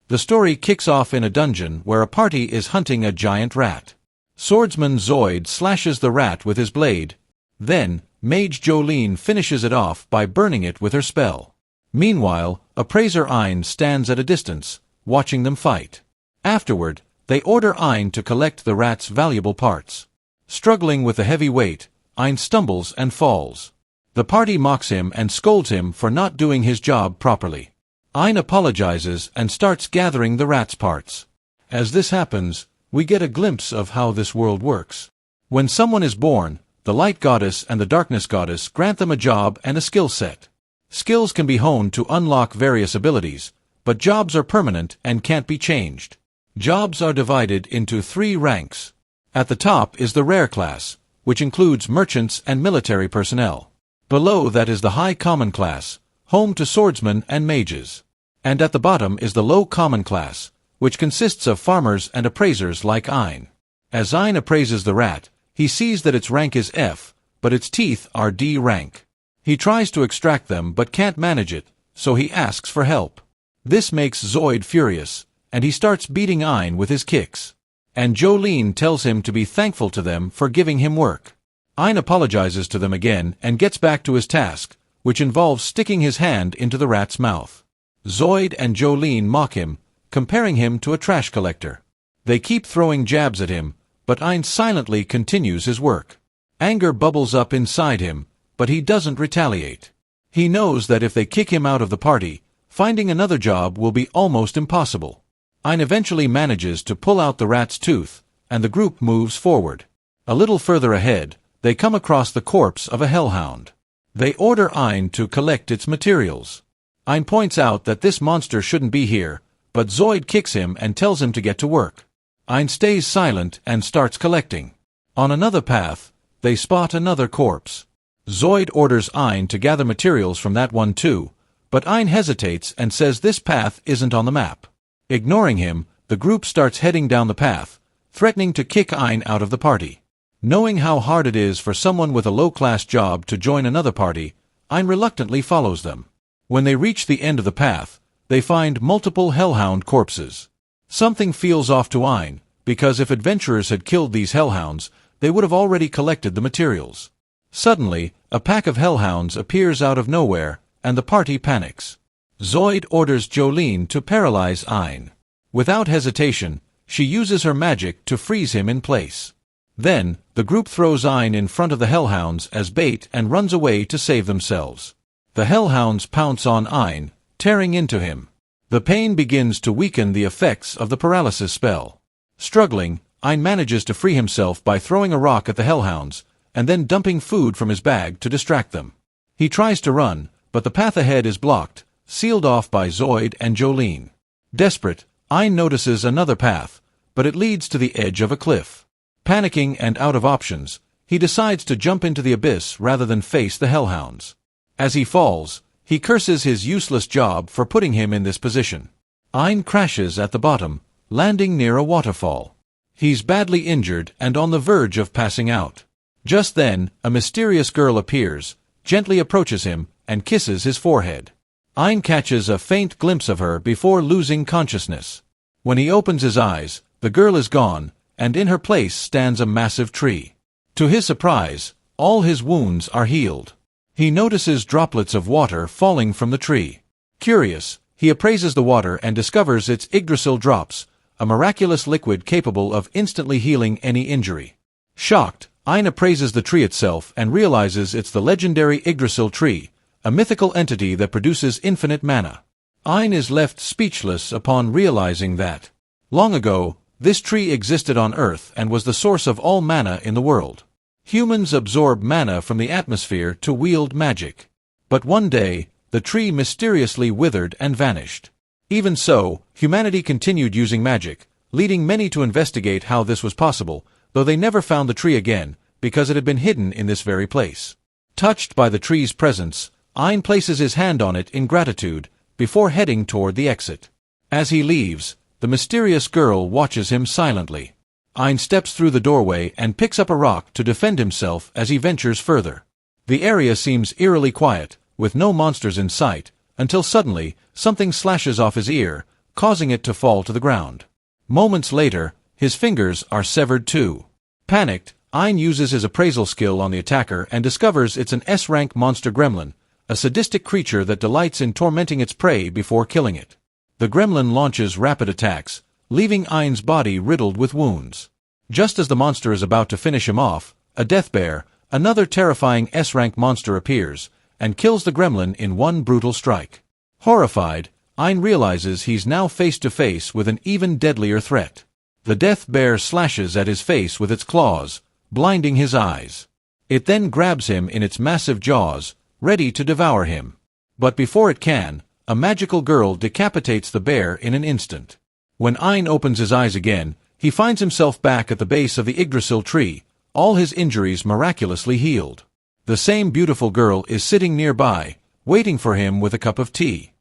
The story kicks off in a dungeon where a party is hunting a giant rat. Swordsman Zoid slashes the rat with his blade. Then, Mage Jolene finishes it off by burning it with her spell. Meanwhile, Appraiser Ein stands at a distance, watching them fight. Afterward, they order Ein to collect the rat's valuable parts. Struggling with the heavy weight, Ein stumbles and falls. The party mocks him and scolds him for not doing his job properly. Ein apologizes and starts gathering the rat's parts. As this happens, we get a glimpse of how this world works. When someone is born, the Light Goddess and the Darkness Goddess grant them a job and a skill set. Skills can be honed to unlock various abilities, but jobs are permanent and can't be changed. Jobs are divided into 3 ranks. At the top is the Rare class, which includes merchants and military personnel. Below that is the High Common class, home to swordsmen and mages. And at the bottom is the Low Common class, which consists of farmers and appraisers like Ein. As Ein appraises the rat, he sees that its rank is F, but its teeth are D rank. He tries to extract them but can't manage it, so he asks for help. This makes Zoid furious, and he starts beating Ein with his kicks. And Jolene tells him to be thankful to them for giving him work. Ein apologizes to them again and gets back to his task, which involves sticking his hand into the rat's mouth. Zoid and Jolene mock him, comparing him to a trash collector. They keep throwing jabs at him, but Ein silently continues his work. Anger bubbles up inside him, but he doesn't retaliate. He knows that if they kick him out of the party, finding another job will be almost impossible. Ein eventually manages to pull out the rat's tooth, and the group moves forward. A little further ahead, they come across the corpse of a hellhound. They order Ein to collect its materials. Ein points out that this monster shouldn't be here, but Zoid kicks him and tells him to get to work. Ein stays silent and starts collecting. On another path, they spot another corpse. Zoid orders Ein to gather materials from that one too, but Ein hesitates and says this path isn't on the map. Ignoring him, the group starts heading down the path, threatening to kick Ein out of the party. Knowing how hard it is for someone with a low-class job to join another party, Ein reluctantly follows them. When they reach the end of the path, they find multiple hellhound corpses. Something feels off to Ein, because if adventurers had killed these hellhounds, they would have already collected the materials. Suddenly, a pack of hellhounds appears out of nowhere, and the party panics. Zoid orders Jolene to paralyze Ein. Without hesitation, she uses her magic to freeze him in place. Then, the group throws Ein in front of the hellhounds as bait and runs away to save themselves. The hellhounds pounce on Ein, tearing into him. The pain begins to weaken the effects of the paralysis spell. Struggling, Ein manages to free himself by throwing a rock at the hellhounds, and then dumping food from his bag to distract them. He tries to run, but the path ahead is blocked, sealed off by Zoid and Jolene. Desperate, Ein notices another path, but it leads to the edge of a cliff. Panicking and out of options, he decides to jump into the abyss rather than face the hellhounds. As he falls, he curses his useless job for putting him in this position. Ein crashes at the bottom, landing near a waterfall. He's badly injured and on the verge of passing out. Just then, a mysterious girl appears, gently approaches him, and kisses his forehead. Ein catches a faint glimpse of her before losing consciousness. When he opens his eyes, the girl is gone, and in her place stands a massive tree. To his surprise, all his wounds are healed. He notices droplets of water falling from the tree. Curious, he appraises the water and discovers it's Yggdrasil drops, a miraculous liquid capable of instantly healing any injury. Shocked, Ein appraises the tree itself and realizes it's the legendary Yggdrasil tree, a mythical entity that produces infinite mana. Ein is left speechless upon realizing that, long ago, this tree existed on Earth and was the source of all mana in the world. Humans absorb mana from the atmosphere to wield magic. But one day, the tree mysteriously withered and vanished. Even so, humanity continued using magic, leading many to investigate how this was possible, though they never found the tree again, because it had been hidden in this very place. Touched by the tree's presence, Ein places his hand on it in gratitude, before heading toward the exit. As he leaves, the mysterious girl watches him silently. Ein steps through the doorway and picks up a rock to defend himself as he ventures further. The area seems eerily quiet, with no monsters in sight, until suddenly, something slashes off his ear, causing it to fall to the ground. Moments later, his fingers are severed too. Panicked, Ein uses his appraisal skill on the attacker and discovers it's an S-rank monster gremlin, a sadistic creature that delights in tormenting its prey before killing it. The gremlin launches rapid attacks, leaving Ein's body riddled with wounds. Just as the monster is about to finish him off, a death bear, another terrifying S-rank monster, appears and kills the gremlin in one brutal strike. Horrified, Ein realizes he's now face to face with an even deadlier threat. The death bear slashes at his face with its claws, blinding his eyes. It then grabs him in its massive jaws, ready to devour him. But before it can, a magical girl decapitates the bear in an instant. When Ein opens his eyes again, he finds himself back at the base of the Yggdrasil tree, all his injuries miraculously healed. The same beautiful girl is sitting nearby, waiting for him with a cup of tea.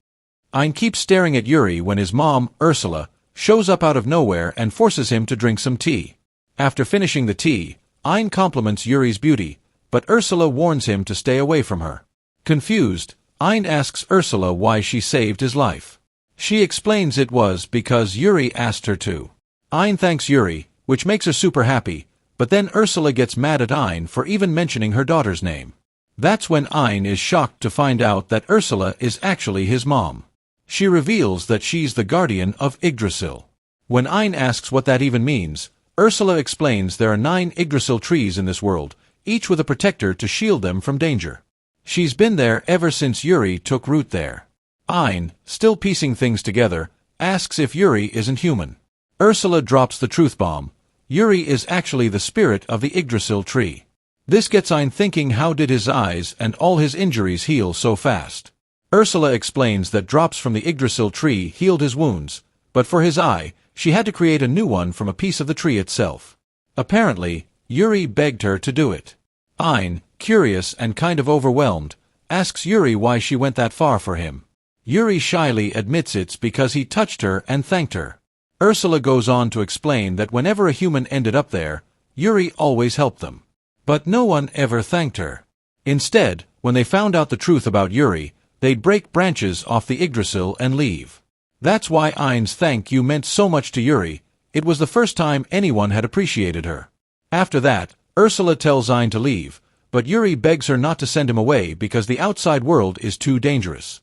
Ein keeps staring at Yuri when his mom, Ursula, shows up out of nowhere and forces him to drink some tea. After finishing the tea, Ein compliments Yuri's beauty, but Ursula warns him to stay away from her. Confused, Ein asks Ursula why she saved his life. She explains it was because Yuri asked her to. Ein thanks Yuri, which makes her super happy, but then Ursula gets mad at Ein for even mentioning her daughter's name. That's when Ein is shocked to find out that Ursula is actually his mom. She reveals that she's the guardian of Yggdrasil. When Ein asks what that even means, Ursula explains there are 9 Yggdrasil trees in this world, each with a protector to shield them from danger. She's been there ever since Yuri took root there. Ein, still piecing things together, asks if Yuri isn't human. Ursula drops the truth bomb. Yuri is actually the spirit of the Yggdrasil tree. This gets Ein thinking, how did his eyes and all his injuries heal so fast? Ursula explains that drops from the Yggdrasil tree healed his wounds, but for his eye, she had to create a new one from a piece of the tree itself. Apparently, Yuri begged her to do it. Ein, curious and kind of overwhelmed, asks Yuri why she went that far for him. Yuri shyly admits it's because he touched her and thanked her. Ursula goes on to explain that whenever a human ended up there, Yuri always helped them. But no one ever thanked her. Instead, when they found out the truth about Yuri, they'd break branches off the Yggdrasil and leave. That's why Ein's thank you meant so much to Yuri. It was the first time anyone had appreciated her. After that, Ursula tells Ein to leave, but Yuri begs her not to send him away because the outside world is too dangerous.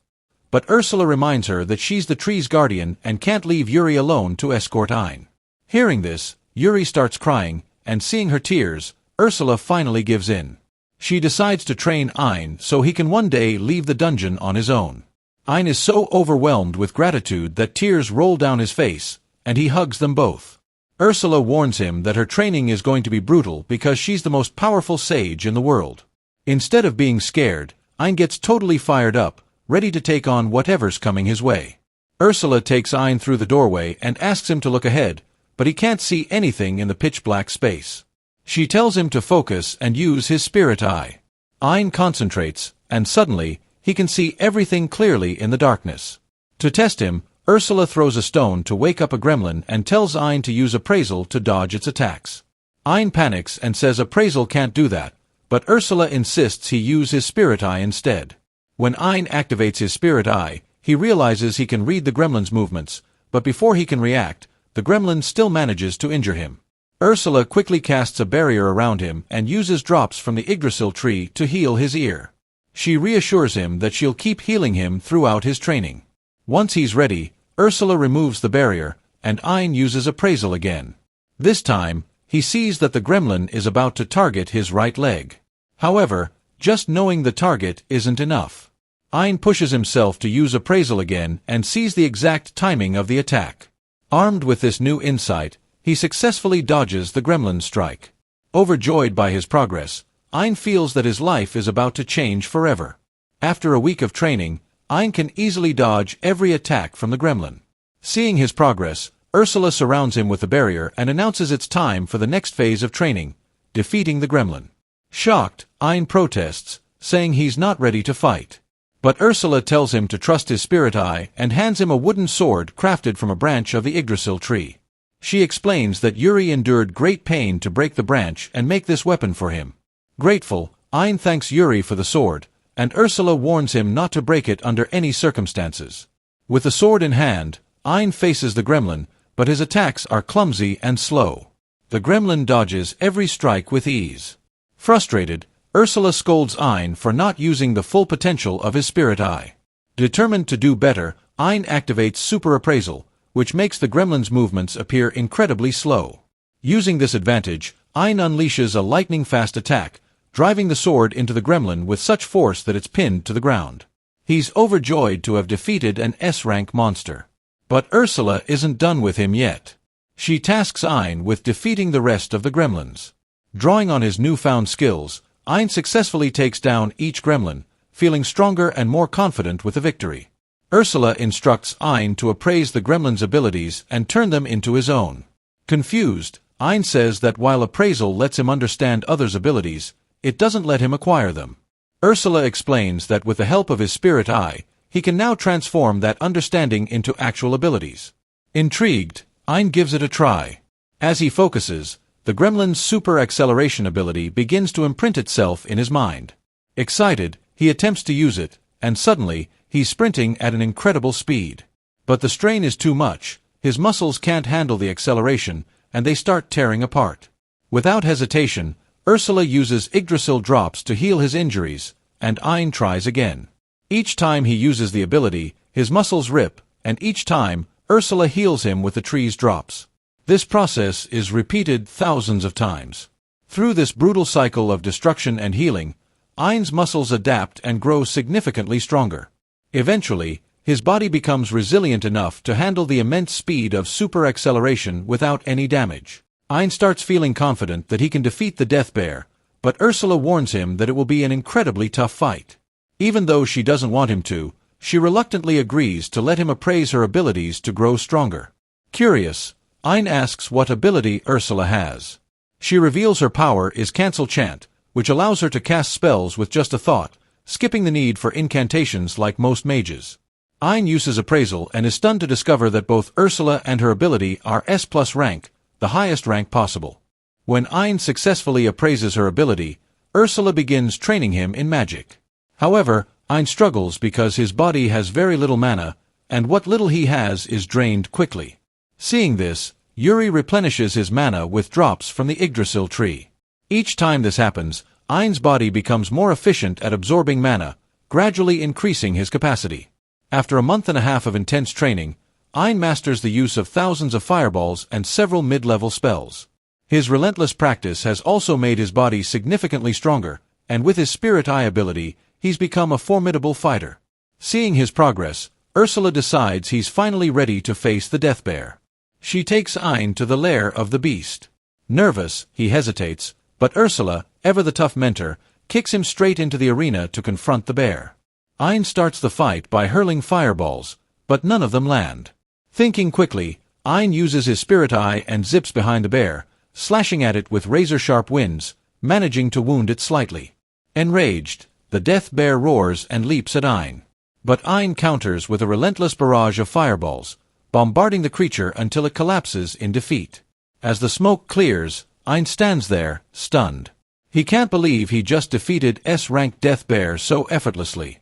But Ursula reminds her that she's the tree's guardian and can't leave Yuri alone to escort Ein. Hearing this, Yuri starts crying, and seeing her tears, Ursula finally gives in. She decides to train Ein so he can one day leave the dungeon on his own. Ein is so overwhelmed with gratitude that tears roll down his face, and he hugs them both. Ursula warns him that her training is going to be brutal because she's the most powerful sage in the world. Instead of being scared, Ein gets totally fired up, ready to take on whatever's coming his way. Ursula takes Ein through the doorway and asks him to look ahead, but he can't see anything in the pitch-black space. She tells him to focus and use his spirit eye. Ein concentrates, and suddenly, he can see everything clearly in the darkness. To test him, Ursula throws a stone to wake up a gremlin and tells Ein to use appraisal to dodge its attacks. Ein panics and says appraisal can't do that, but Ursula insists he use his spirit eye instead. When Ein activates his spirit eye, he realizes he can read the gremlin's movements, but before he can react, the gremlin still manages to injure him. Ursula quickly casts a barrier around him and uses drops from the Yggdrasil tree to heal his ear. She reassures him that she'll keep healing him throughout his training. Once he's ready, Ursula removes the barrier, and Ein uses appraisal again. This time, he sees that the gremlin is about to target his right leg. However, just knowing the target isn't enough. Ein pushes himself to use appraisal again and sees the exact timing of the attack. Armed with this new insight, he successfully dodges the gremlin's strike. Overjoyed by his progress, Ein feels that his life is about to change forever. After a week of training, Ein can easily dodge every attack from the gremlin. Seeing his progress, Ursula surrounds him with the barrier and announces it's time for the next phase of training, defeating the gremlin. Shocked, Ein protests, saying he's not ready to fight. But Ursula tells him to trust his spirit eye and hands him a wooden sword crafted from a branch of the Yggdrasil tree. She explains that Yuri endured great pain to break the branch and make this weapon for him. Grateful, Ein thanks Yuri for the sword, and Ursula warns him not to break it under any circumstances. With the sword in hand, Ein faces the gremlin, but his attacks are clumsy and slow. The gremlin dodges every strike with ease. Frustrated, Ursula scolds Ein for not using the full potential of his spirit eye. Determined to do better, Ein activates super appraisal, which makes the gremlin's movements appear incredibly slow. Using this advantage, Ein unleashes a lightning-fast attack, driving the sword into the gremlin with such force that it's pinned to the ground. He's overjoyed to have defeated an S-rank monster. But Ursula isn't done with him yet. She tasks Ein with defeating the rest of the gremlins. Drawing on his newfound skills, Ein successfully takes down each gremlin, feeling stronger and more confident with the victory. Ursula instructs Ein to appraise the gremlin's abilities and turn them into his own. Confused, Ein says that while appraisal lets him understand others' abilities, it doesn't let him acquire them. Ursula explains that with the help of his spirit eye, he can now transform that understanding into actual abilities. Intrigued, Ein gives it a try. As he focuses, the gremlin's super acceleration ability begins to imprint itself in his mind. Excited, he attempts to use it, and suddenly, he's sprinting at an incredible speed. But the strain is too much, his muscles can't handle the acceleration, and they start tearing apart. Without hesitation, Ursula uses Yggdrasil drops to heal his injuries, and Ein tries again. Each time he uses the ability, his muscles rip, and each time, Ursula heals him with the tree's drops. This process is repeated thousands of times. Through this brutal cycle of destruction and healing, Ein's muscles adapt and grow significantly stronger. Eventually, his body becomes resilient enough to handle the immense speed of super acceleration without any damage. Ein starts feeling confident that he can defeat the Death Bear, but Ursula warns him that it will be an incredibly tough fight. Even though she doesn't want him to, she reluctantly agrees to let him appraise her abilities to grow stronger. Curious, Ein asks what ability Ursula has. She reveals her power is Cancel Chant, which allows her to cast spells with just a thought, skipping the need for incantations like most mages. Ein uses appraisal and is stunned to discover that both Ursula and her ability are S+ rank, the highest rank possible. When Ein successfully appraises her ability, Ursula begins training him in magic. However, Ein struggles because his body has very little mana, and what little he has is drained quickly. Seeing this, Yuri replenishes his mana with drops from the Yggdrasil tree. Each time this happens, Ein's body becomes more efficient at absorbing mana, gradually increasing his capacity. After a month and a half of intense training, Ein masters the use of thousands of fireballs and several mid-level spells. His relentless practice has also made his body significantly stronger, and with his spirit eye ability, he's become a formidable fighter. Seeing his progress, Ursula decides he's finally ready to face the Death Bear. She takes Ein to the lair of the beast. Nervous, he hesitates, but Ursula, ever the tough mentor, kicks him straight into the arena to confront the bear. Ein starts the fight by hurling fireballs, but none of them land. Thinking quickly, Ein uses his spirit eye and zips behind the bear, slashing at it with razor-sharp winds, managing to wound it slightly. Enraged, the Death Bear roars and leaps at Ein. But Ein counters with a relentless barrage of fireballs, bombarding the creature until it collapses in defeat. As the smoke clears, Ein stands there, stunned. He can't believe he just defeated S-rank Death Bear so effortlessly.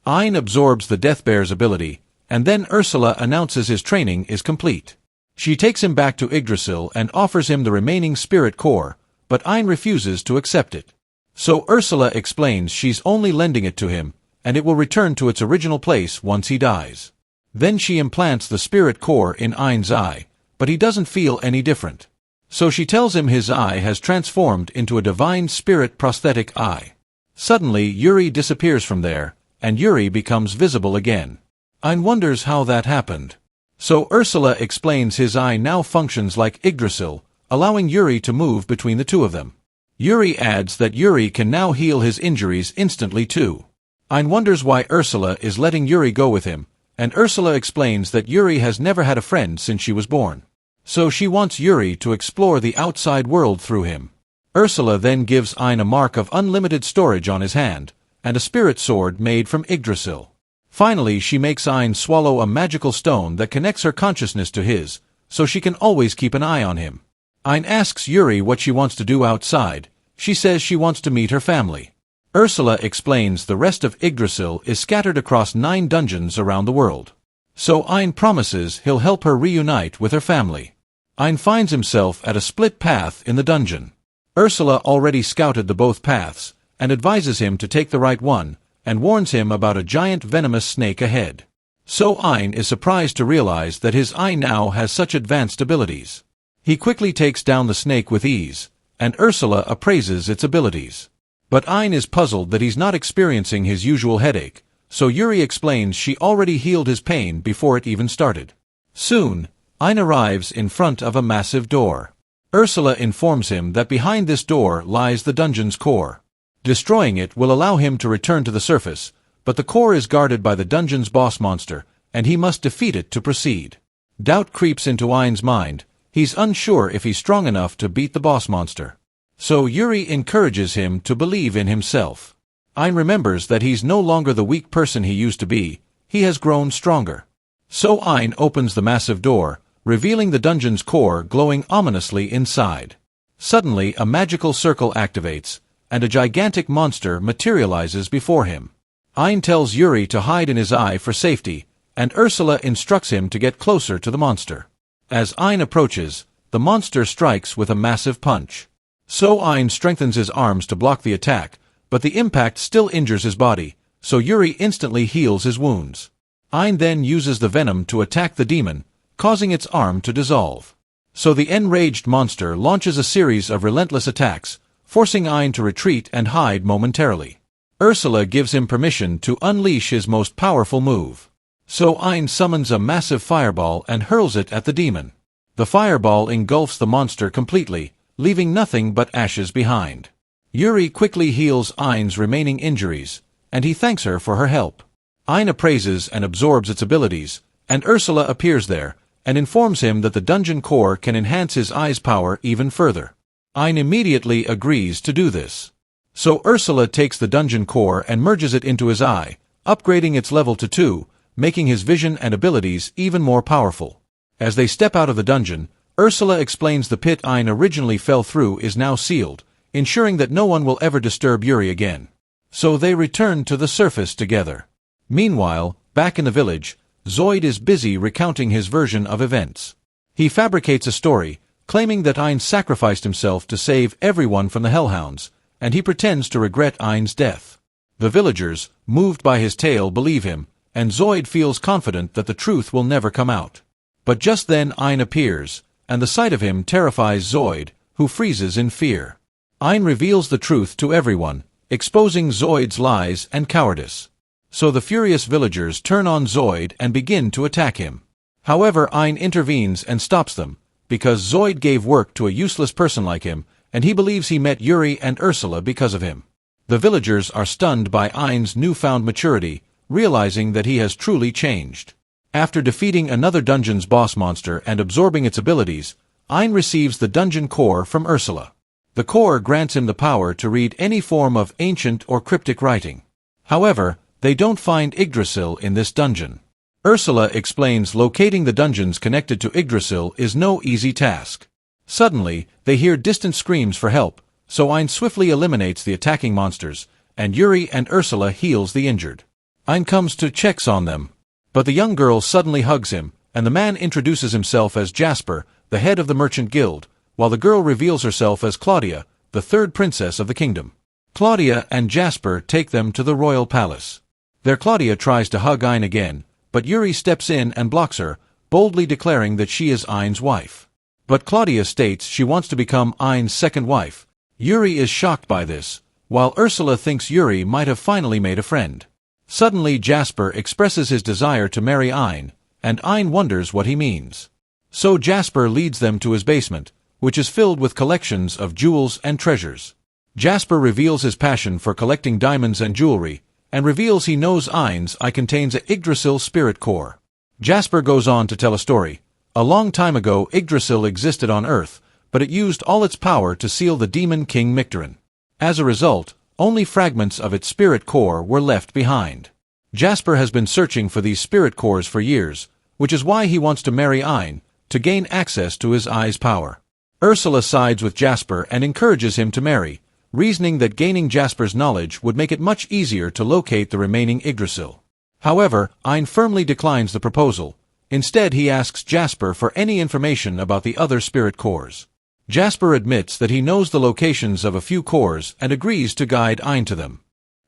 Ein absorbs the Death Bear's ability, and then Ursula announces his training is complete. She takes him back to Yggdrasil and offers him the remaining spirit core, but Ein refuses to accept it. So Ursula explains she's only lending it to him, and it will return to its original place once he dies. Then she implants the spirit core in Ein's eye, but he doesn't feel any different. So she tells him his eye has transformed into a divine spirit prosthetic eye. Suddenly Yuri disappears from there, and Yuri becomes visible again. Ein wonders how that happened. So Ursula explains his eye now functions like Yggdrasil, allowing Yuri to move between the two of them. Yuri adds that Yuri can now heal his injuries instantly too. Ein wonders why Ursula is letting Yuri go with him, and Ursula explains that Yuri has never had a friend since she was born. So she wants Yuri to explore the outside world through him. Ursula then gives Ein a mark of unlimited storage on his hand, and a spirit sword made from Yggdrasil. Finally, she makes Ein swallow a magical stone that connects her consciousness to his, so she can always keep an eye on him. Ein asks Yuri what she wants to do outside. She says she wants to meet her family. Ursula explains the rest of Yggdrasil is scattered across 9 dungeons around the world. So Ein promises he'll help her reunite with her family. Ein finds himself at a split path in the dungeon. Ursula already scouted the both paths, and advises him to take the right one, and warns him about a giant venomous snake ahead. So Ein is surprised to realize that his eye now has such advanced abilities. He quickly takes down the snake with ease, and Ursula appraises its abilities. But Ein is puzzled that he's not experiencing his usual headache, so Yuri explains she already healed his pain before it even started. Soon, Ein arrives in front of a massive door. Ursula informs him that behind this door lies the dungeon's core. Destroying it will allow him to return to the surface, but the core is guarded by the dungeon's boss monster, and he must defeat it to proceed. Doubt creeps into Ein's mind. He's unsure if he's strong enough to beat the boss monster. So Yuri encourages him to believe in himself. Ein remembers that he's no longer the weak person he used to be. He has grown stronger. So Ein opens the massive door, revealing the dungeon's core glowing ominously inside. Suddenly a magical circle activates, and a gigantic monster materializes before him. Ein tells Yuri to hide in his eye for safety, and Ursula instructs him to get closer to the monster. As Ein approaches, the monster strikes with a massive punch. So Ein strengthens his arms to block the attack, but the impact still injures his body, so Yuri instantly heals his wounds. Ein then uses the venom to attack the demon, causing its arm to dissolve. So the enraged monster launches a series of relentless attacks, forcing Ein to retreat and hide momentarily. Ursula gives him permission to unleash his most powerful move. So Ein summons a massive fireball and hurls it at the demon. The fireball engulfs the monster completely, leaving nothing but ashes behind. Yuri quickly heals Ein's remaining injuries, and he thanks her for her help. Ein appraises and absorbs its abilities, and Ursula appears there, and informs him that the dungeon core can enhance his eye's power even further. Ein immediately agrees to do this. So Ursula takes the dungeon core and merges it into his eye, upgrading its level to 2, making his vision and abilities even more powerful. As they step out of the dungeon, Ursula explains the pit Ein originally fell through is now sealed, ensuring that no one will ever disturb Yuri again. So they return to the surface together. Meanwhile, back in the village, Zoid is busy recounting his version of events. He fabricates a story, claiming that Ein sacrificed himself to save everyone from the Hellhounds, and he pretends to regret Ein's death. The villagers, moved by his tale, believe him, and Zoid feels confident that the truth will never come out. But just then Ein appears, and the sight of him terrifies Zoid, who freezes in fear. Ein reveals the truth to everyone, exposing Zoid's lies and cowardice. So the furious villagers turn on Zoid and begin to attack him. However, Ein intervenes and stops them, because Zoid gave work to a useless person like him, and he believes he met Yuri and Ursula because of him. The villagers are stunned by Ein's newfound maturity, realizing that he has truly changed. After defeating another dungeon's boss monster and absorbing its abilities, Ein receives the dungeon core from Ursula. The core grants him the power to read any form of ancient or cryptic writing. However, they don't find Yggdrasil in this dungeon. Ursula explains locating the dungeons connected to Yggdrasil is no easy task. Suddenly, they hear distant screams for help, so Ein swiftly eliminates the attacking monsters, and Yuri and Ursula heals the injured. Ein comes to checks on them, but the young girl suddenly hugs him, and the man introduces himself as Jasper, the head of the merchant guild, while the girl reveals herself as Claudia, the third princess of the kingdom. Claudia and Jasper take them to the royal palace. There Claudia tries to hug Ein again, but Yuri steps in and blocks her, boldly declaring that she is Ein's wife. But Claudia states she wants to become Ein's second wife. Yuri is shocked by this, while Ursula thinks Yuri might have finally made a friend. Suddenly Jasper expresses his desire to marry Ein, and Ein wonders what he means. So Jasper leads them to his basement, which is filled with collections of jewels and treasures. Jasper reveals his passion for collecting diamonds and jewelry, and reveals he knows Ein's eye contains a Yggdrasil spirit core. Jasper goes on to tell a story. A long time ago Yggdrasil existed on Earth, but it used all its power to seal the demon king Micturian. As a result, only fragments of its spirit core were left behind. Jasper has been searching for these spirit cores for years, which is why he wants to marry Ein, to gain access to his eye's power. Ursula sides with Jasper and encourages him to marry, reasoning that gaining Jasper's knowledge would make it much easier to locate the remaining Yggdrasil. However, Ein firmly declines the proposal. Instead, he asks Jasper for any information about the other spirit cores. Jasper admits that he knows the locations of a few cores and agrees to guide Ein to them.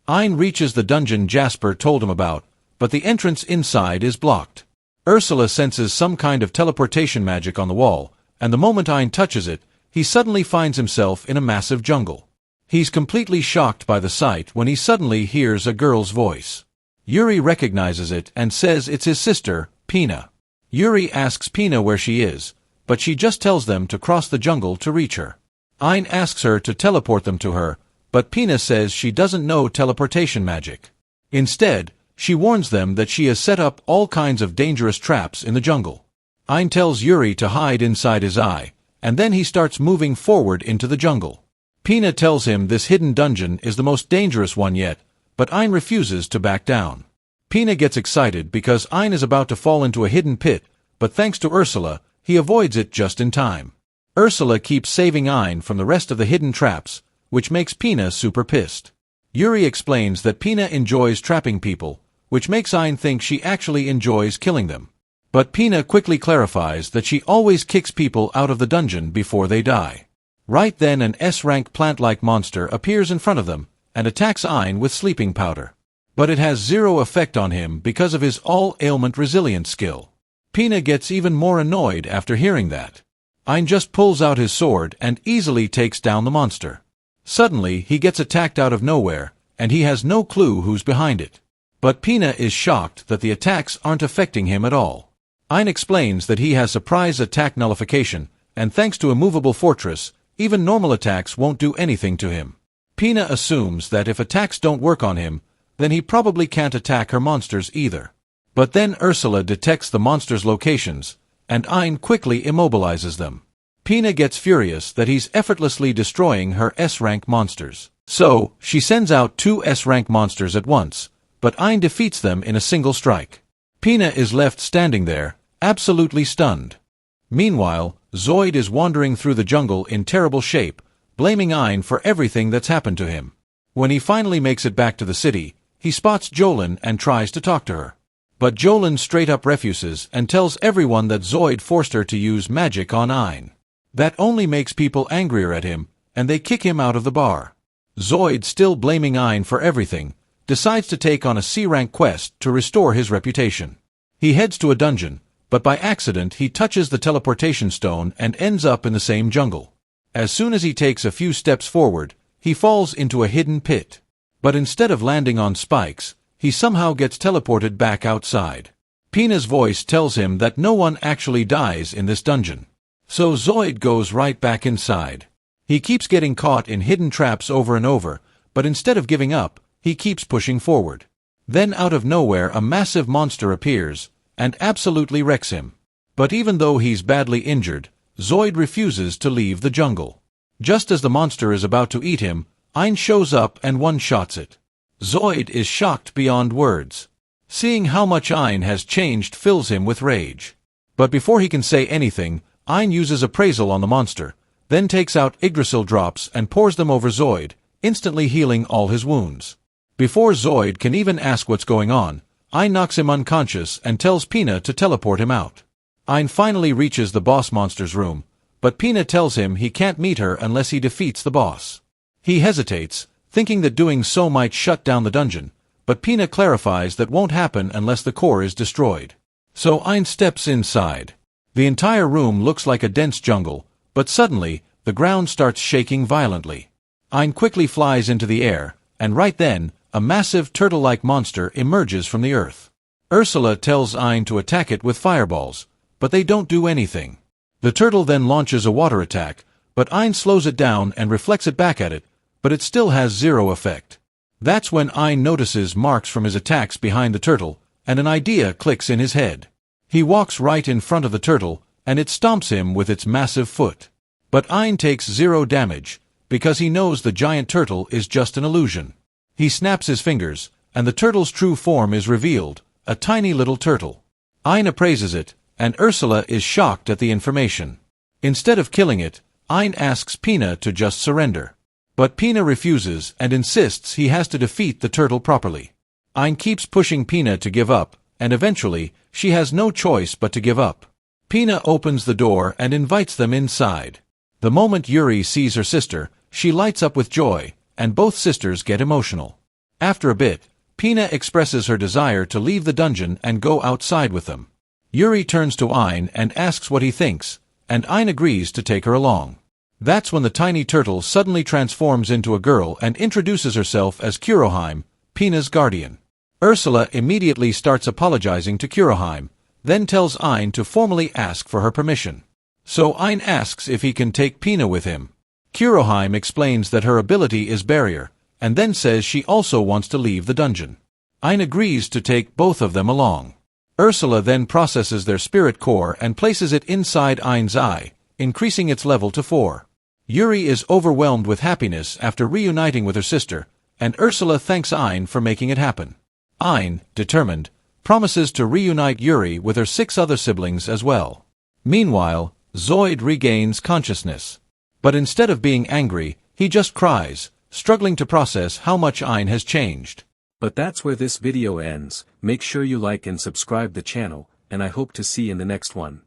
Ein reaches the dungeon Jasper told him about, but the entrance inside is blocked. Ursula senses some kind of teleportation magic on the wall, and the moment Ein touches it, he suddenly finds himself in a massive jungle. He's completely shocked by the sight when he suddenly hears a girl's voice. Yuri recognizes it and says it's his sister, Pina. Yuri asks Pina where she is, but she just tells them to cross the jungle to reach her. Ein asks her to teleport them to her, but Pina says she doesn't know teleportation magic. Instead, she warns them that she has set up all kinds of dangerous traps in the jungle. Ein tells Yuri to hide inside his eye, and then he starts moving forward into the jungle. Pina tells him this hidden dungeon is the most dangerous one yet, but Ein refuses to back down. Pina gets excited because Ein is about to fall into a hidden pit, but thanks to Ursula, he avoids it just in time. Ursula keeps saving Ein from the rest of the hidden traps, which makes Pina super pissed. Yuri explains that Pina enjoys trapping people, which makes Ein think she actually enjoys killing them. But Pina quickly clarifies that she always kicks people out of the dungeon before they die. Right then an S-rank plant-like monster appears in front of them, and attacks Ein with sleeping powder. But it has zero effect on him because of his all-ailment resilience skill. Pina gets even more annoyed after hearing that. Ein just pulls out his sword and easily takes down the monster. Suddenly, he gets attacked out of nowhere, and he has no clue who's behind it. But Pina is shocked that the attacks aren't affecting him at all. Ein explains that he has surprise attack nullification, and thanks to a movable fortress, even normal attacks won't do anything to him. Pina assumes that if attacks don't work on him, then he probably can't attack her monsters either. But then Ursula detects the monsters' locations, and Ein quickly immobilizes them. Pina gets furious that he's effortlessly destroying her S-rank monsters. So, she sends out 2 S-rank monsters at once, but Ein defeats them in a single strike. Pina is left standing there, absolutely stunned. Meanwhile, Zoid is wandering through the jungle in terrible shape, blaming Ein for everything that's happened to him. When he finally makes it back to the city, he spots Jolin and tries to talk to her. But Jolin straight up refuses and tells everyone that Zoid forced her to use magic on Ein. That only makes people angrier at him, and they kick him out of the bar. Zoid, still blaming Ein for everything, decides to take on a C-rank quest to restore his reputation. He heads to a dungeon, but by accident he touches the teleportation stone and ends up in the same jungle. As soon as he takes a few steps forward, he falls into a hidden pit. But instead of landing on spikes, he somehow gets teleported back outside. Pina's voice tells him that no one actually dies in this dungeon. So Zoid goes right back inside. He keeps getting caught in hidden traps over and over, but instead of giving up, he keeps pushing forward. Then out of nowhere a massive monster appears, and absolutely wrecks him. But even though he's badly injured, Zoid refuses to leave the jungle. Just as the monster is about to eat him, Ein shows up and one-shots it. Zoid is shocked beyond words. Seeing how much Ein has changed fills him with rage. But before he can say anything, Ein uses appraisal on the monster, then takes out Yggdrasil drops and pours them over Zoid, instantly healing all his wounds. Before Zoid can even ask what's going on, Ein knocks him unconscious and tells Pina to teleport him out. Ein finally reaches the boss monster's room, but Pina tells him he can't meet her unless he defeats the boss. He hesitates, thinking that doing so might shut down the dungeon, but Pina clarifies that won't happen unless the core is destroyed. So Ein steps inside. The entire room looks like a dense jungle, but suddenly, the ground starts shaking violently. Ein quickly flies into the air, and right then, a massive turtle-like monster emerges from the earth. Ursula tells Ein to attack it with fireballs, but they don't do anything. The turtle then launches a water attack, but Ein slows it down and reflects it back at it, but it still has zero effect. That's when Ein notices marks from his attacks behind the turtle, and an idea clicks in his head. He walks right in front of the turtle, and it stomps him with its massive foot. But Ein takes zero damage, because he knows the giant turtle is just an illusion. He snaps his fingers, and the turtle's true form is revealed, a tiny little turtle. Ein appraises it, and Ursula is shocked at the information. Instead of killing it, Ein asks Pina to just surrender. But Pina refuses and insists he has to defeat the turtle properly. Ein keeps pushing Pina to give up, and eventually, she has no choice but to give up. Pina opens the door and invites them inside. The moment Yuri sees her sister, she lights up with joy, and both sisters get emotional. After a bit, Pina expresses her desire to leave the dungeon and go outside with them. Yuri turns to Ein and asks what he thinks, and Ein agrees to take her along. That's when the tiny turtle suddenly transforms into a girl and introduces herself as Kuroheim, Pina's guardian. Ursula immediately starts apologizing to Kuroheim, then tells Ein to formally ask for her permission. So Ein asks if he can take Pina with him. Kuroheim explains that her ability is barrier, and then says she also wants to leave the dungeon. Ein agrees to take both of them along. Ursula then processes their spirit core and places it inside Ein's eye, increasing its level to 4. Yuri is overwhelmed with happiness after reuniting with her sister, and Ursula thanks Ein for making it happen. Ein, determined, promises to reunite Yuri with her 6 other siblings as well. Meanwhile, Zoid regains consciousness. But instead of being angry, he just cries, struggling to process how much Ein has changed. But that's where this video ends. Make sure you like and subscribe the channel, and I hope to see you in the next one.